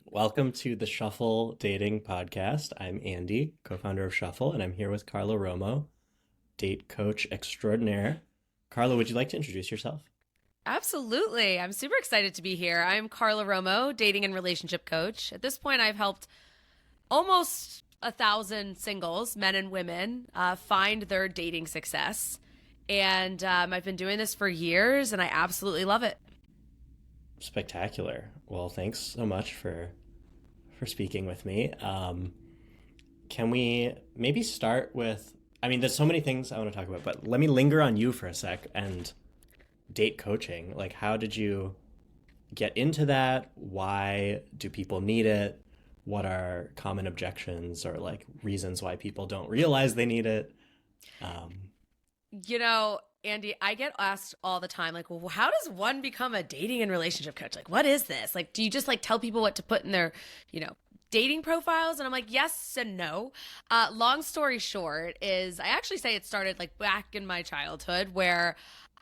Welcome to the Shuffle Dating Podcast. I'm Andy, co-founder of Shuffle, and I'm here with Carla Romo, date coach extraordinaire. Carla, would you like to introduce yourself? Absolutely. I'm super excited to be here. I'm Carla Romo, dating and relationship coach. At this point, I've helped almost 1,000 singles, men and women, find their dating success. And I've been doing this for years, and I absolutely love it. Spectacular. Well, thanks so much for speaking with me. Can we maybe start with? I mean, there's so many things I want to talk about, but let me linger on you for a sec and date coaching. Like, how did you get into that? Why do people need it? What are common objections or like reasons why people don't realize they need it? Um, Andy, I get asked all the time, like, well, how does one become a dating and relationship coach? Like, what is this? Like, do you just like tell people what to put in their, dating profiles? And I'm like, yes and no. Long story short is I actually say it started like back in my childhood where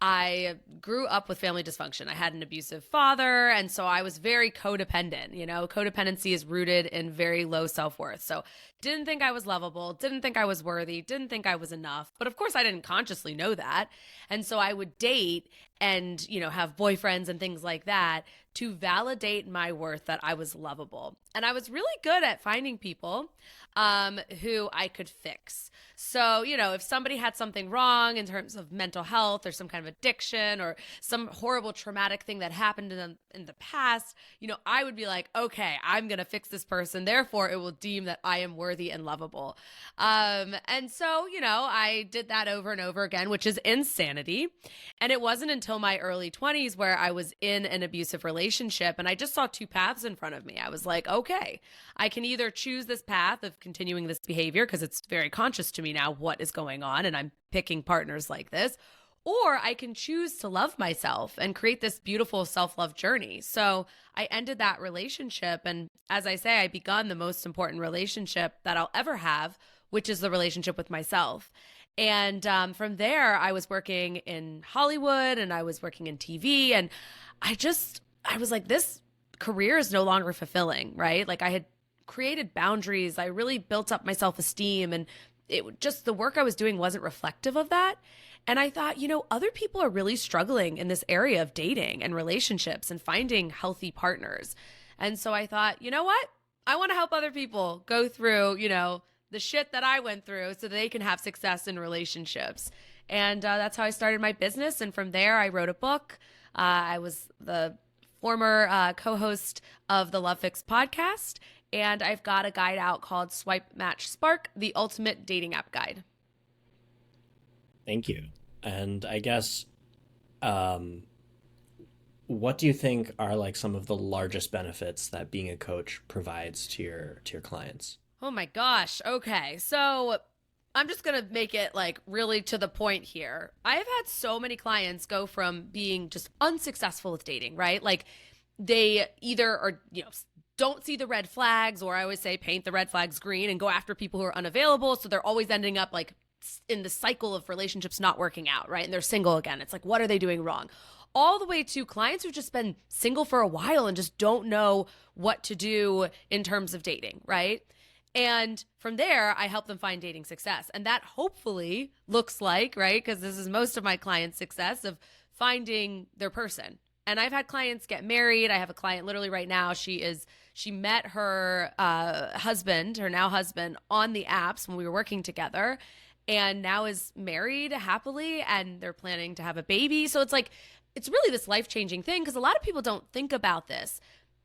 I grew up with family dysfunction. I had an abusive father, and so I was very codependent. Codependency is rooted in very low self-worth. So didn't think I was lovable, didn't think I was worthy, didn't think I was enough. But of course, I didn't consciously know that. And so I would date and, have boyfriends and things like that to validate my worth that I was lovable. And I was really good at finding people who I could fix. So, if somebody had something wrong in terms of mental health or some kind of addiction or some horrible traumatic thing that happened to them in the past, I would be like, okay, I'm going to fix this person. Therefore, it will deem that I am worthy and lovable. And so, I did that over and over again, which is insanity. And it wasn't until my early 20s where I was in an abusive relationship and I just saw two paths in front of me. I was like, okay, I can either choose this path of continuing this behavior because it's very conscious to me now what is going on and I'm picking partners like this, or I can choose to love myself and create this beautiful self-love journey. So I ended that relationship. And as I say, I begun the most important relationship that I'll ever have, which is the relationship with myself. And from there, I was working in Hollywood and I was working in TV. And I was like, this career is no longer fulfilling, right? Like I had created boundaries. I really built up my self-esteem and it just the work I was doing wasn't reflective of that. And I thought, other people are really struggling in this area of dating and relationships and finding healthy partners. And so I thought, you know what? I want to help other people go through, the shit that I went through so they can have success in relationships. And that's how I started my business. And from there, I wrote a book. I was the former co-host of the Love Fix podcast. And I've got a guide out called Swipe Match Spark, the ultimate dating app guide. Thank you. And I guess, what do you think are like some of the largest benefits that being a coach provides to your clients? Oh my gosh. Okay. So I'm just going to make it like really to the point here. I have had so many clients go from being just unsuccessful with dating, right? Like they either are, don't see the red flags, or I always say paint the red flags green and go after people who are unavailable. So they're always ending up like in the cycle of relationships not working out, right? And they're single again. It's like, what are they doing wrong? All the way to clients who've just been single for a while and just don't know what to do in terms of dating, right? And from there, I help them find dating success. And that hopefully looks like, right? Because this is most of my clients' success of finding their person. And I've had clients get married. I have a client literally right now. She met her husband, her now husband, on the apps when we were working together, and now is married happily, and they're planning to have a baby. So it's like, it's really this life-changing thing because a lot of people don't think about this.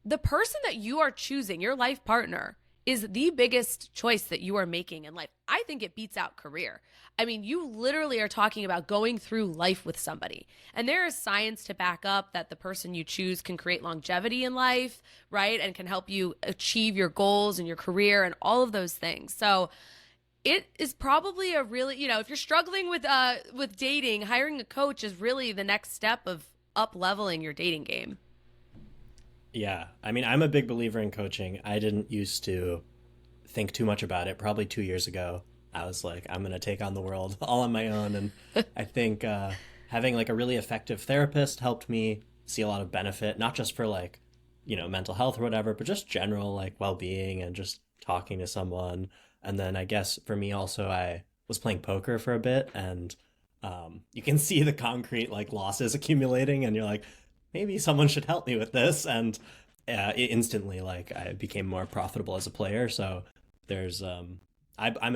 The person that you are choosing, your life partner, is the biggest choice that you are making in life. I think it beats out career. I mean, you literally are talking about going through life with somebody. And there is science to back up that the person you choose can create longevity in life, right? And can help you achieve your goals and your career and all of those things. So it is probably a really, if you're struggling with dating, hiring a coach is really the next step of up leveling your dating game. Yeah, I mean, I'm a big believer in coaching. I didn't used to think too much about it. Probably 2 years ago, I was like, I'm going to take on the world all on my own. And I think having like a really effective therapist helped me see a lot of benefit, not just for like, mental health or whatever, but just general like well-being and just talking to someone. And then I guess for me also, I was playing poker for a bit, and you can see the concrete like losses accumulating, and you're like, maybe someone should help me with this. And instantly, like I became more profitable as a player. So there's I'm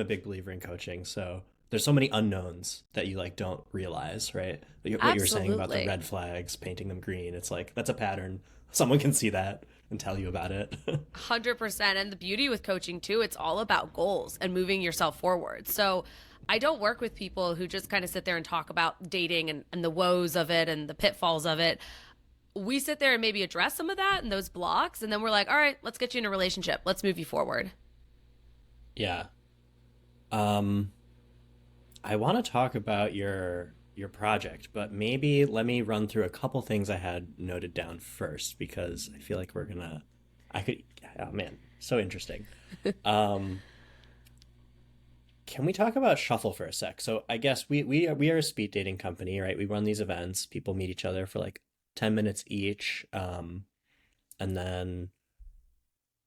a big believer in coaching. So there's so many unknowns that you like don't realize, right? What you were saying about the Absolutely. red flags, painting them green. It's like that's a pattern. Someone can see that and tell you about it. 100%. And the beauty with coaching too, it's all about goals and moving yourself forward. So I don't work with people who just kind of sit there and talk about dating and the woes of it and the pitfalls of it. We sit there and maybe address some of that and those blocks. And then we're like, all right, let's get you in a relationship. Let's move you forward. Yeah. Um, I want to talk about your project, but maybe let me run through a couple things I had noted down first because I feel like I could, oh man, so interesting. Um, can we talk about Shuffle for a sec? So I guess we are a speed dating company, right? We run these events. People meet each other for like 10 minutes each, and then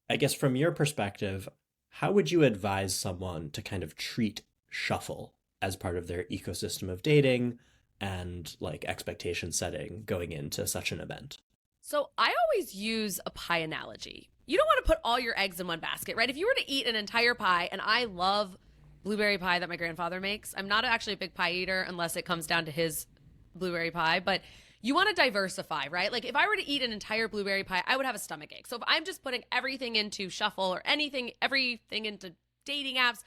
I guess from your perspective, how would you advise someone to kind of treat Shuffle as part of their ecosystem of dating and like expectation setting going into such an event? So I always use a pie analogy. You don't want to put all your eggs in one basket, right? If you were to eat an entire pie, and I love blueberry pie that my grandfather makes, I'm not actually a big pie eater unless it comes down to his blueberry pie, but you want to diversify, right? Like if I were to eat an entire blueberry pie, I would have a stomach ache. So if I'm just putting everything into Shuffle or everything into dating apps,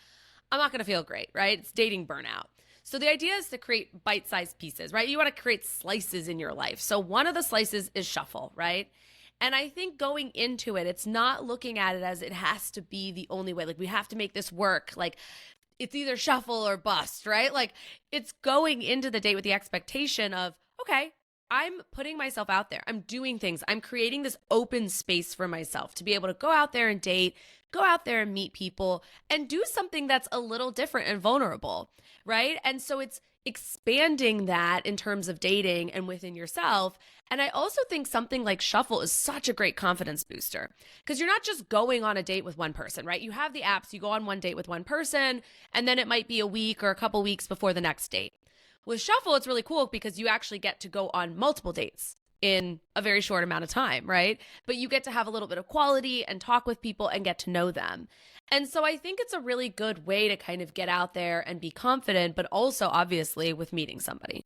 I'm not going to feel great, right? It's dating burnout. So the idea is to create bite-sized pieces, right? You want to create slices in your life. So one of the slices is Shuffle, right? And I think going into it, it's not looking at it as it has to be the only way. Like we have to make this work. Like it's either Shuffle or bust, right? Like it's going into the date with the expectation of, okay, I'm putting myself out there. I'm doing things. I'm creating this open space for myself to be able to go out there and date, go out there and meet people and do something that's a little different and vulnerable, right? And so it's expanding that in terms of dating and within yourself. And I also think something like Shuffle is such a great confidence booster because you're not just going on a date with one person, right? You have the apps, you go on one date with one person, and then it might be a week or a couple weeks before the next date. With Shuffle, it's really cool because you actually get to go on multiple dates in a very short amount of time, right? But you get to have a little bit of quality and talk with people and get to know them. And so I think it's a really good way to kind of get out there and be confident, but also obviously with meeting somebody.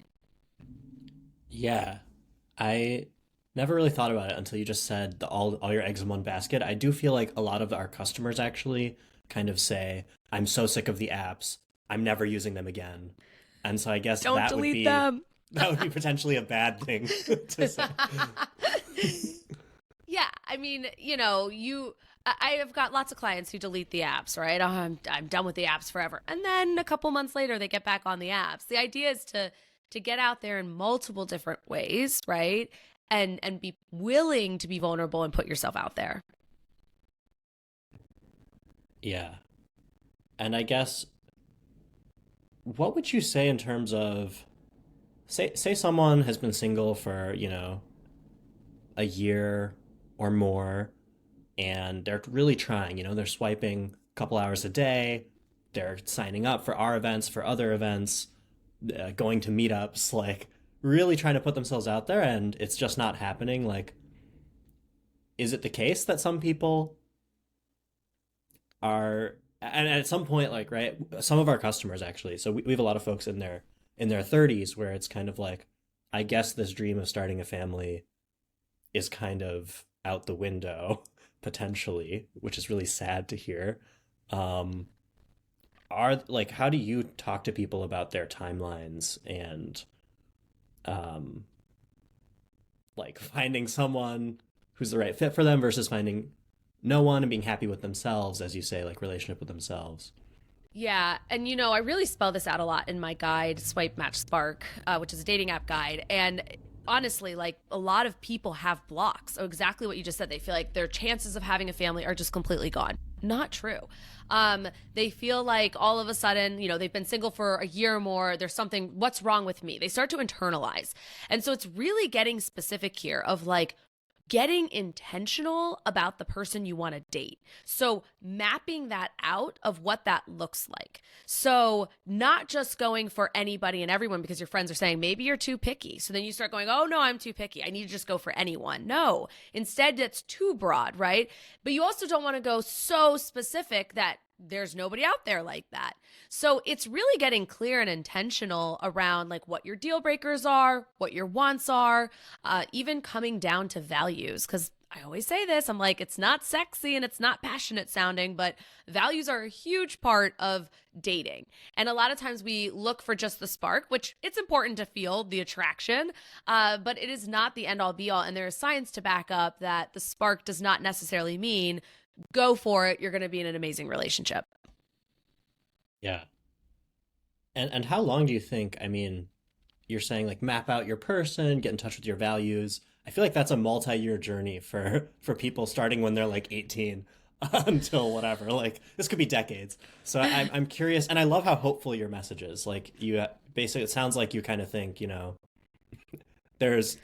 Yeah, I never really thought about it until you just said all your eggs in one basket. I do feel like a lot of our customers actually kind of say, "I'm so sick of the apps. I'm never using them again." And so I guess Don't delete them. that would be potentially a bad thing to say. Yeah, I mean, I have got lots of clients who delete the apps, right? Oh, I'm done with the apps forever. And then a couple months later they get back on the apps. The idea is to get out there in multiple different ways, right? And be willing to be vulnerable and put yourself out there. Yeah. And I guess what would you say in terms of say someone has been single for, a year or more and they're really trying, they're swiping a couple hours a day, they're signing up for our events, for other events, going to meetups, like really trying to put themselves out there and it's just not happening. Like, is it the case that some people are, and at some point, like, right, some of our customers actually, so we have a lot of folks in their 30s where it's kind of like, I guess this dream of starting a family is kind of out the window potentially, which is really sad to hear. Um, are like, how do you talk to people about their timelines and um, like finding someone who's the right fit for them versus finding no one and being happy with themselves, as you say, like relationship with themselves? Yeah, and I really spell this out a lot in my guide, Swipe Match Spark, which is a dating app guide. And honestly, like a lot of people have blocks. So exactly what you just said. They feel like their chances of having a family are just completely gone. Not true. They feel like all of a sudden, they've been single for a year or more. There's something, what's wrong with me? They start to internalize. And so it's really getting specific here of like, getting intentional about the person you want to date. So mapping that out of what that looks like. So not just going for anybody and everyone because your friends are saying maybe you're too picky. So then you start going, oh no, I'm too picky. I need to just go for anyone. No, instead that's too broad, right? But you also don't want to go so specific that there's nobody out there like that. So it's really getting clear and intentional around like what your deal breakers are, what your wants are, even coming down to values. Because I always say this, I'm like, it's not sexy and it's not passionate sounding, but values are a huge part of dating. And a lot of times we look for just the spark, which it's important to feel the attraction, but it is not the end all be all. And there is science to back up that the spark does not necessarily mean go for it. You're going to be in an amazing relationship. Yeah. And how long do you think, I mean, you're saying like map out your person, get in touch with your values. I feel like that's a multi-year journey for people starting when they're like 18 until whatever. Like this could be decades. So I'm curious, and I love how hopeful your message is. Like you basically, it sounds like you kind of think, you know, there's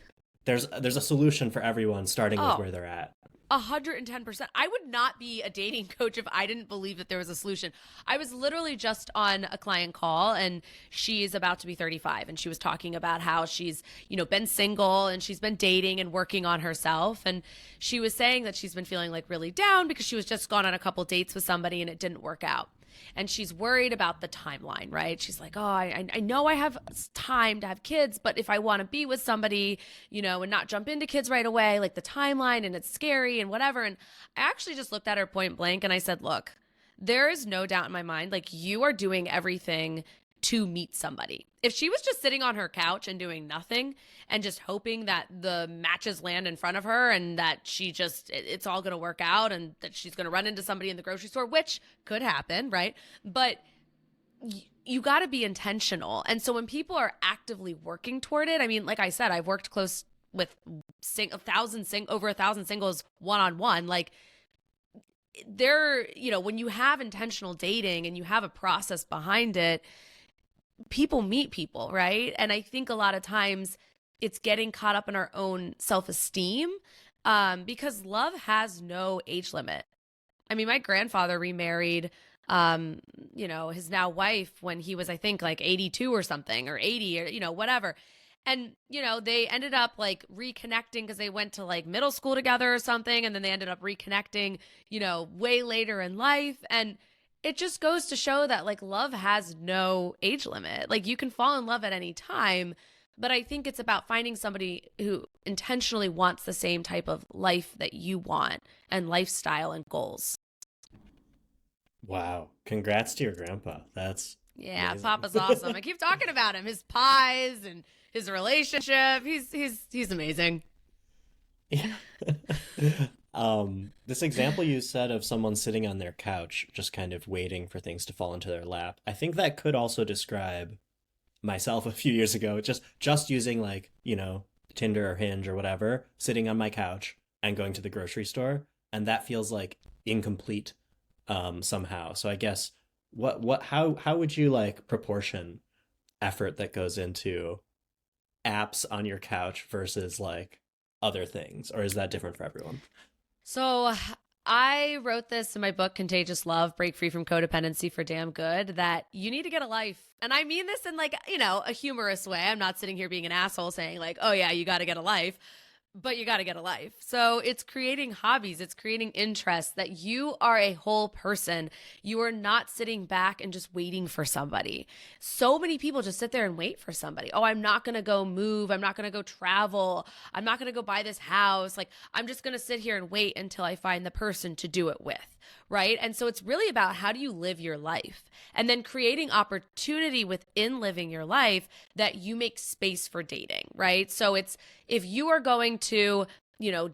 there's a solution for everyone starting with Oh, where they're at. 110%. I would not be a dating coach if I didn't believe that there was a solution. I was literally just on a client call and she's about to be 35 and she was talking about how she's, been single and she's been dating and working on herself. And she was saying that she's been feeling like really down because she was just gone on a couple dates with somebody and it didn't work out. And she's worried about the timeline, right? She's like, oh, I know I have time to have kids, but if I want to be with somebody, and not jump into kids right away, like the timeline and it's scary and whatever. And I actually just looked at her point blank and I said, look, there is no doubt in my mind, like you are doing everything to meet somebody. If she was just sitting on her couch and doing nothing and just hoping that the matches land in front of her and that it's all going to work out and that she's going to run into somebody in the grocery store, which could happen, right? But you got to be intentional. And so when people are actively working toward it, I mean, like I said, I've worked close with over 1,000 singles one-on-one. Like when you have intentional dating and you have a process behind it, people meet people, right? And I think a lot of times it's getting caught up in our own self-esteem because love has no age limit. I mean, my grandfather remarried, his now wife when he was, I think, like 82 or something, or 80, or, whatever. And, they ended up like reconnecting because they went to like middle school together or something. And then they ended up reconnecting, way later in life. And it just goes to show that like love has no age limit. Like you can fall in love at any time, but I think it's about finding somebody who intentionally wants the same type of life that you want and lifestyle and goals. Wow. Congrats to your grandpa. That's Yeah, amazing. Papa's awesome. I keep talking about him, his pies and his relationship. He's amazing. Yeah. This example you said of someone sitting on their couch, just kind of waiting for things to fall into their lap. I think that could also describe myself a few years ago, just using like, Tinder or Hinge or whatever, sitting on my couch and going to the grocery store, and that feels like incomplete somehow. So I guess how would you like proportion effort that goes into apps on your couch versus like other things, or is that different for everyone? So I wrote this in my book, Contagious Love, Break Free from Codependency for Damn Good, that you need to get a life. And I mean this in like, a humorous way. I'm not sitting here being an asshole saying like, oh yeah, you got to get a life. But you got to get a life. So it's creating hobbies. It's creating interests that you are a whole person. You are not sitting back and just waiting for somebody. So many people just sit there and wait for somebody. Oh, I'm not going to go move. I'm not going to go travel. I'm not going to go buy this house. Like, I'm just going to sit here and wait until I find the person to do it with. Right. And so it's really about how do you live your life and then creating opportunity within living your life that you make space for dating. Right. So it's if you are going to,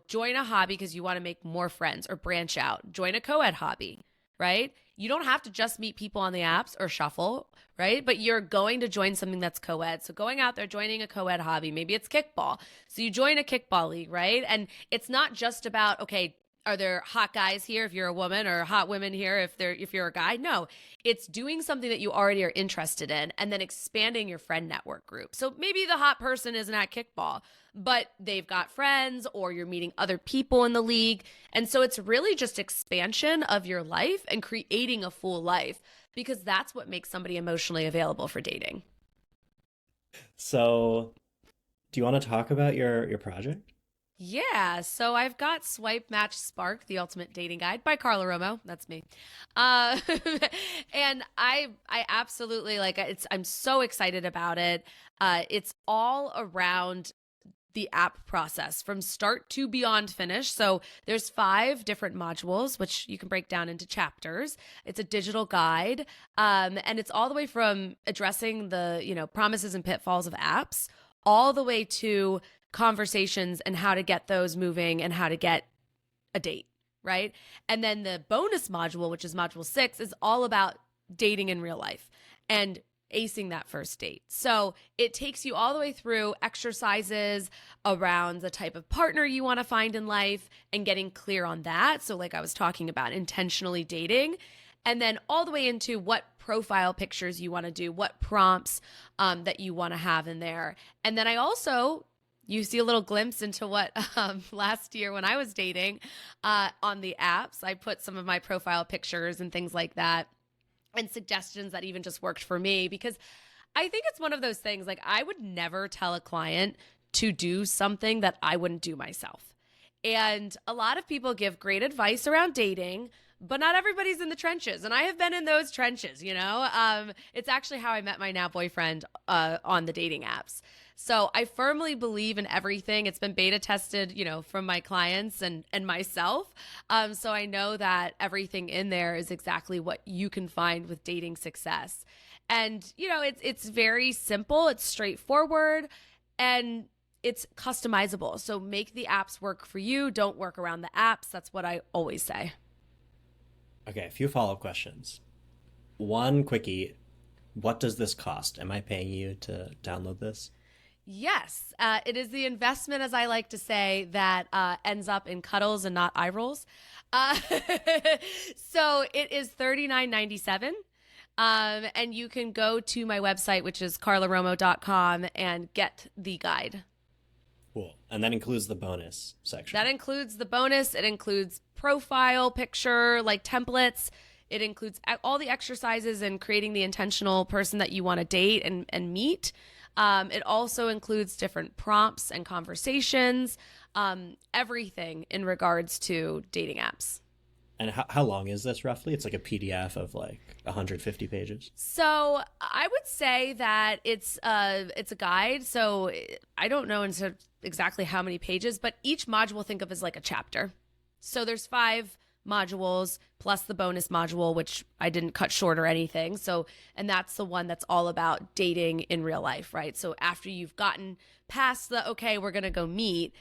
join a hobby because you want to make more friends or branch out, join a co-ed hobby. Right. You don't have to just meet people on the apps or shuffle. Right. But you're going to join something that's co-ed. So going out there, joining a co-ed hobby, maybe it's kickball. So you join a kickball league. Right. And it's not just about, okay, are there hot guys here if you're a woman, or hot women here if you're a guy? No, it's doing something that you already are interested in and then expanding your friend network group. So maybe the hot person isn't at kickball, but they've got friends, or you're meeting other people in the league. And so it's really just expansion of your life and creating a full life, because that's what makes somebody emotionally available for dating. So, do you want to talk about your project? Yeah, so I've got Swipe Match Spark, the ultimate dating guide by Carla Romo. That's me. And I absolutely like it's. I'm so excited about it. It's all around the app process from start to beyond finish. So there's 5 different modules, which you can break down into chapters. It's a digital guide, and it's all the way from addressing the promises and pitfalls of apps, all the way to conversations and how to get those moving and how to get a date, right? And then the bonus module, which is module 6, is all about dating in real life and acing that first date. So it takes you all the way through exercises around the type of partner you want to find in life and getting clear on that. So like I was talking about, intentionally dating, and then all the way into what profile pictures you want to do, what prompts that you want to have in there. And then I also, you see a little glimpse into what last year when I was dating on the apps, I put some of my profile pictures and things like that, and suggestions that even just worked for me, because I think it's one of those things, like I would never tell a client to do something that I wouldn't do myself. And a lot of people give great advice around dating, but not everybody's in the trenches. And I have been in those trenches, It's actually how I met my now boyfriend on the dating apps. So I firmly believe in everything. It's been beta tested, from my clients and myself. So I know that everything in there is exactly what you can find with dating success. And, it's very simple. It's straightforward, and it's customizable. So make the apps work for you. Don't work around the apps. That's what I always say. Okay, a few follow-up questions. One quickie, what does this cost? Am I paying you to download this? Yes, it is the investment, as I like to say, that ends up in cuddles and not eye rolls. Uh, so it is $39.97. And you can go to my website, which is carlaromo.com, and get the guide. Cool. And that includes the bonus section. That includes the bonus. It includes profile picture, like templates. It includes all the exercises and creating the intentional person that you want to date and meet. It also includes different prompts and conversations, everything in regards to dating apps. And how long is this roughly? It's like a PDF of like 150 pages. So I would say that it's a guide. So I don't know exactly how many pages, but each module think of as like a chapter. So there's 5 modules plus the bonus module, which I didn't cut short or anything. So, and that's the one that's all about dating in real life, right? So after you've gotten past the, okay, we're going to go meet,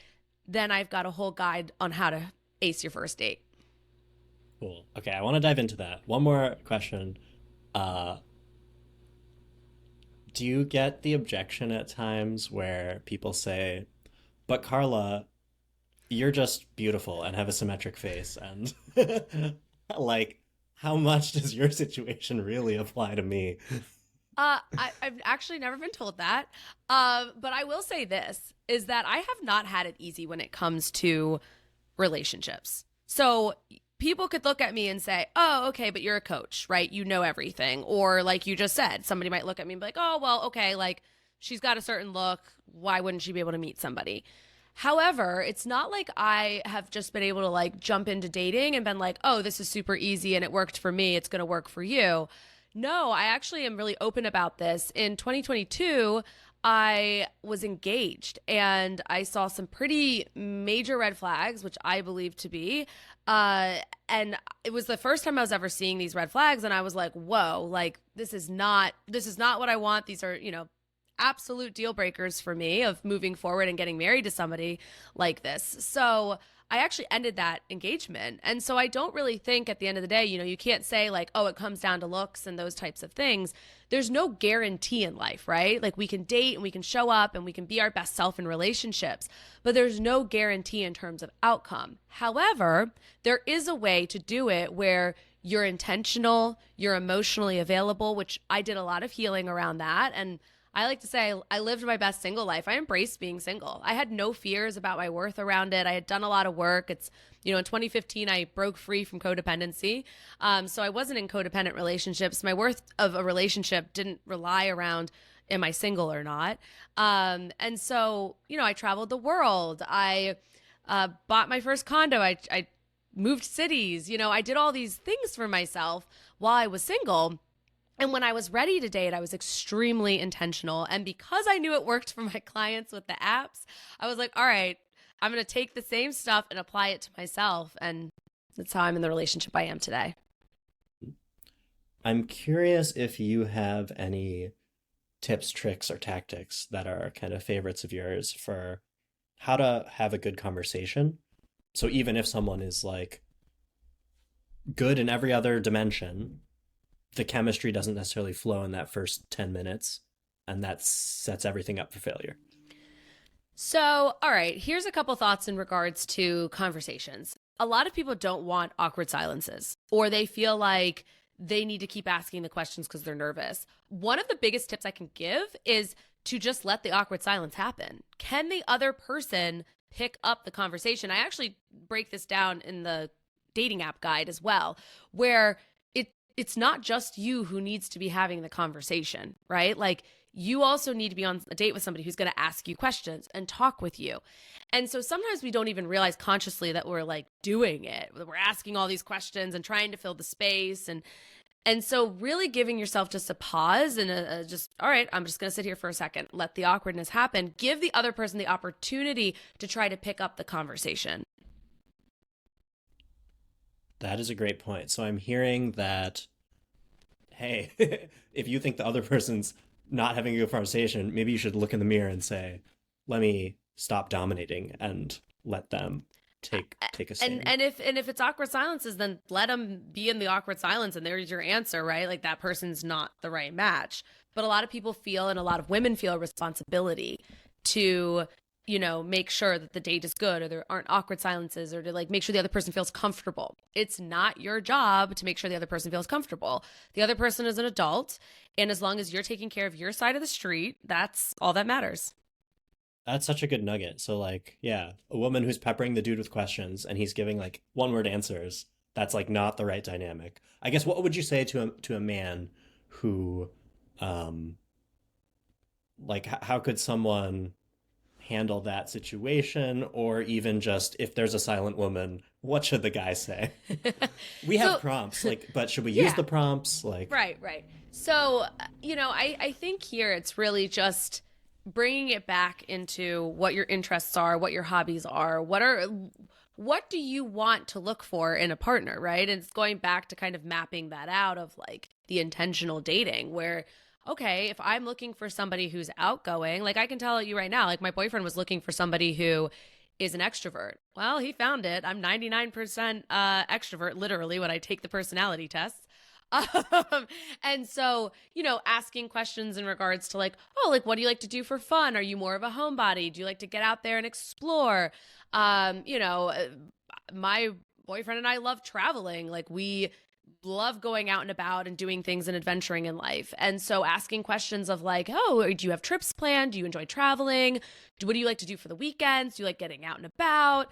then I've got a whole guide on how to ace your first date. Cool. Okay, I want to dive into that. One more question. Uh, do you get the objection at times where people say, but Carla, you're just beautiful and have a symmetric face, and like, how much does your situation really apply to me? I've actually never been told that. But I will say this, is that I have not had it easy when it comes to relationships. So people could look at me and say, oh, okay, but you're a coach, right? You know everything. Or like you just said, somebody might look at me and be like, oh, well, okay, like she's got a certain look. Why wouldn't she be able to meet somebody? However, it's not like I have just been able to like jump into dating and been like, oh, this is super easy and it worked for me. It's going to work for you. No, I actually am really open about this. In 2022, I was engaged and I saw some pretty major red flags, which I believe to be. And it was the first time I was ever seeing these red flags. And I was like, whoa, like this is not what I want. These are, absolute deal breakers for me of moving forward and getting married to somebody like this. So I actually ended that engagement. And so I don't really think at the end of the day, you can't say like, oh, it comes down to looks and those types of things. There's no guarantee in life, right? Like we can date and we can show up and we can be our best self in relationships, but there's no guarantee in terms of outcome. However, there is a way to do it where you're intentional, you're emotionally available, which I did a lot of healing around that. And I like to say I lived my best single life. I embraced being single. I had no fears about my worth around it. I had done a lot of work. In 2015, I broke free from codependency. So I wasn't in codependent relationships. My worth of a relationship didn't rely around am I single or not. And so, I traveled the world. I bought my first condo. I moved cities. I did all these things for myself while I was single. And when I was ready to date, I was extremely intentional. And because I knew it worked for my clients with the apps, I was like, all right, I'm going to take the same stuff and apply it to myself. And that's how I'm in the relationship I am today. I'm curious if you have any tips, tricks, or tactics that are kind of favorites of yours for how to have a good conversation. So even if someone is like good in every other dimension, the chemistry doesn't necessarily flow in that first 10 minutes, and that sets everything up for failure. So, all right, here's a couple thoughts in regards to conversations. A lot of people don't want awkward silences, or they feel like they need to keep asking the questions because they're nervous. One of the biggest tips I can give is to just let the awkward silence happen. Can the other person pick up the conversation? I actually break this down in the dating app guide as well, where it's not just you who needs to be having the conversation, right? Like you also need to be on a date with somebody who's going to ask you questions and talk with you. And so sometimes we don't even realize consciously that we're like doing it. We're asking all these questions and trying to fill the space. And so really giving yourself just a pause and just, all right, I'm just going to sit here for a second. Let the awkwardness happen. Give the other person the opportunity to try to pick up the conversation. That is a great point. So I'm hearing that, hey, if you think the other person's not having a good conversation, maybe you should look in the mirror and say, let me stop dominating and let them take a stand. And if it's awkward silences, then let them be in the awkward silence, and there's your answer, right? Like that person's not the right match. But a lot of people feel, and a lot of women feel, a responsibility to make sure that the date is good, or there aren't awkward silences, or to like make sure the other person feels comfortable. It's not your job to make sure the other person feels comfortable. The other person is an adult, and as long as you're taking care of your side of the street, that's all that matters. That's such a good nugget. So like, yeah, a woman who's peppering the dude with questions and he's giving like one word answers, that's like not the right dynamic. I guess what would you say to a man who like how could someone handle that situation, or even just if there's a silent woman, what should the guy say? We have So, prompts, like, but should we use yeah, the prompts? Like, right. So, I think here it's really just bringing it back into what your interests are, what your hobbies are, what do you want to look for in a partner, right? And it's going back to kind of mapping that out of like the intentional dating where, okay, if I'm looking for somebody who's outgoing, like I can tell you right now, like my boyfriend was looking for somebody who is an extrovert. Well, he found it. I'm 99% extrovert, literally, when I take the personality tests. And so, asking questions in regards to like, oh, like, what do you like to do for fun? Are you more of a homebody? Do you like to get out there and explore? My boyfriend and I love traveling. Like we love going out and about and doing things and adventuring in life. And so asking questions of like, oh, do you have trips planned? Do you enjoy traveling? What do you like to do for the weekends? Do you like getting out and about?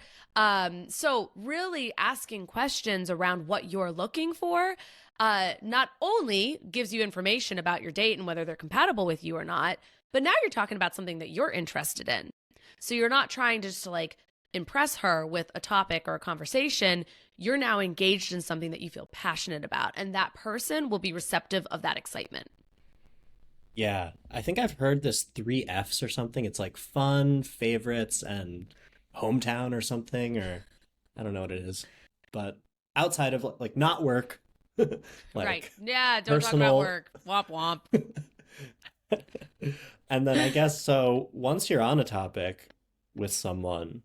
So really asking questions around what you're looking for not only gives you information about your date and whether they're compatible with you or not, but now you're talking about something that you're interested in. So you're not trying to just like impress her with a topic or a conversation. You're now engaged in something that you feel passionate about, and that person will be receptive of that excitement. yeah, I think I've heard this three F's or something. It's like fun, favorites, and hometown or something, or I don't know what it is. But outside of like not work, Right. like Yeah, don't talk about personal. work. Womp womp. And then I guess so once you're on a topic with someone,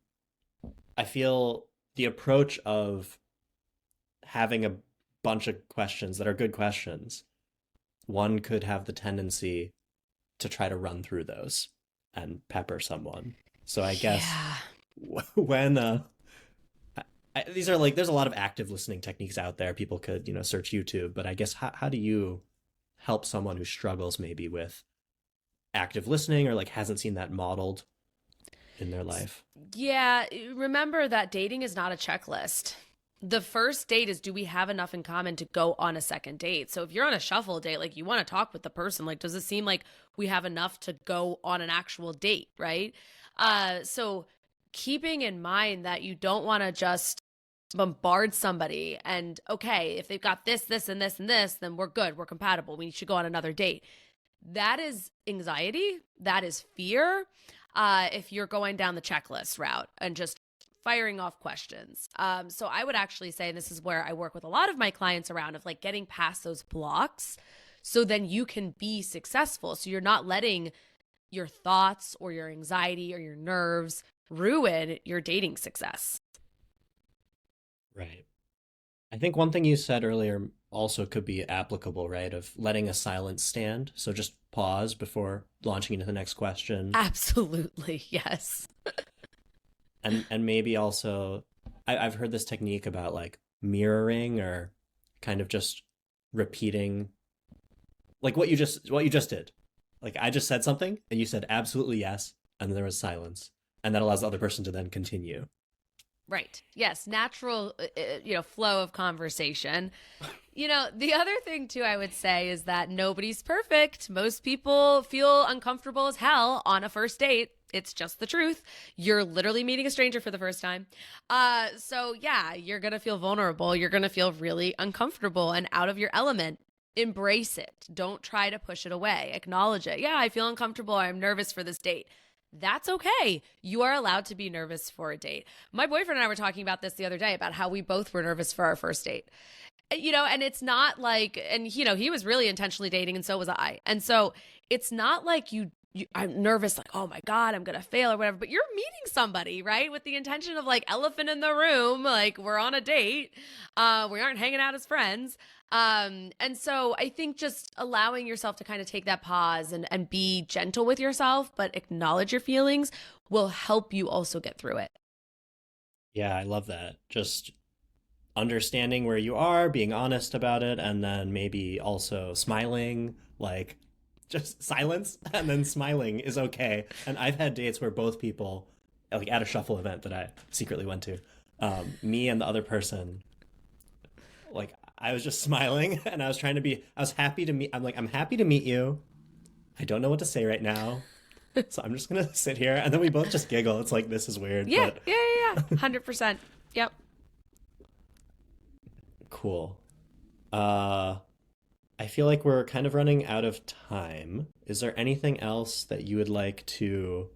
I feel the approach of having a bunch of questions that are good questions, one could have the tendency to try to run through those and pepper someone. So I guess Yeah. when these are like, there's a lot of active listening techniques out there. People could, search YouTube, but I guess how do you help someone who struggles maybe with active listening or like hasn't seen that modeled in their life? Yeah, remember that dating is not a checklist. The first date is, do we have enough in common to go on a second date? So if you're on a shuffle date, like you want to talk with the person, like does it seem like we have enough to go on an actual date, right? So keeping in mind that you don't want to just bombard somebody and okay, if they've got this, this, and this, and this, then we're good, we're compatible, we should go on another date. That is anxiety, that is fear. If you're going down the checklist route and just firing off questions. So I would actually say, and this is where I work with a lot of my clients around, of like getting past those blocks so then you can be successful. So you're not letting your thoughts or your anxiety or your nerves ruin your dating success. Right. I think one thing you said earlier also could be applicable, right? Of letting a silence stand. So just pause before launching into the next question. Absolutely. Yes. And maybe also I've heard this technique about like mirroring or kind of just repeating like what you just did. Like I just said something and you said absolutely yes, and then there was silence. And that allows the other person to then continue. Right. Yes. Natural, flow of conversation. The other thing too, I would say is that nobody's perfect. Most people feel uncomfortable as hell on a first date. It's just the truth. You're literally meeting a stranger for the first time. So yeah, you're going to feel vulnerable. You're going to feel really uncomfortable and out of your element. Embrace it. Don't try to push it away. Acknowledge it. Yeah, I feel uncomfortable. I'm nervous for this date. That's okay. You are allowed to be nervous for a date. My boyfriend and I were talking about this the other day about how we both were nervous for our first date. And it's not like, and he was really intentionally dating and so was I. And so it's not like I'm nervous, like, oh my God, I'm going to fail or whatever, but you're meeting somebody, right? With the intention of like elephant in the room, like we're on a date. We aren't hanging out as friends. And so I think just allowing yourself to kind of take that pause and be gentle with yourself, but acknowledge your feelings will help you also get through it. Yeah, I love that. Just understanding where you are, being honest about it, and then maybe also smiling, like just silence and then smiling is okay. And I've had dates where both people, like at a shuffle event that I secretly went to, me and the other person, like I was just smiling and I was happy to meet, I'm happy to meet you. I don't know what to say right now. So I'm just gonna sit here, and then we both just giggle. It's like this is weird, Yeah, but yeah, yeah, yeah. 100%. Yep. cool. Uh, I feel like we're kind of running out of time. Is there anything else that you would like to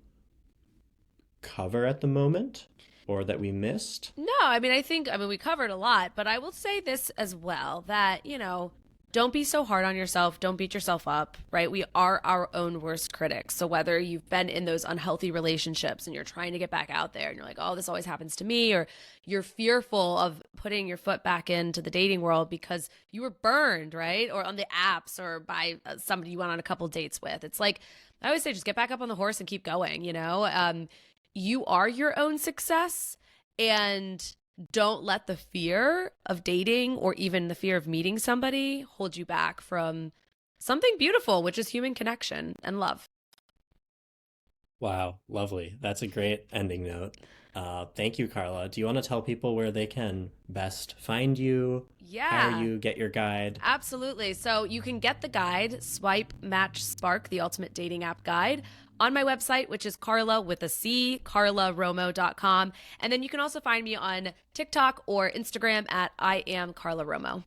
cover at the moment or that we missed? No, I mean, we covered a lot, but I will say this as well that, don't be so hard on yourself. Don't beat yourself up, right? We are our own worst critics. So whether you've been in those unhealthy relationships and you're trying to get back out there and you're like, oh, this always happens to me, or you're fearful of putting your foot back into the dating world because you were burned, right? Or on the apps or by somebody you went on a couple dates with. It's like, I always say, just get back up on the horse and keep going, you are your own success, and don't let the fear of dating or even the fear of meeting somebody hold you back from something beautiful, which is human connection and love. Wow, lovely. That's a great ending note. Thank you, Carla. Do you want to tell people where they can best find you, hire Yeah, you, get your guide? absolutely. So you can get the guide, Swipe, Match, Spark, the ultimate dating app guide, on my website, which is Carla with a C, carlaromo.com. And then you can also find me on TikTok or Instagram at I am Carla Romo.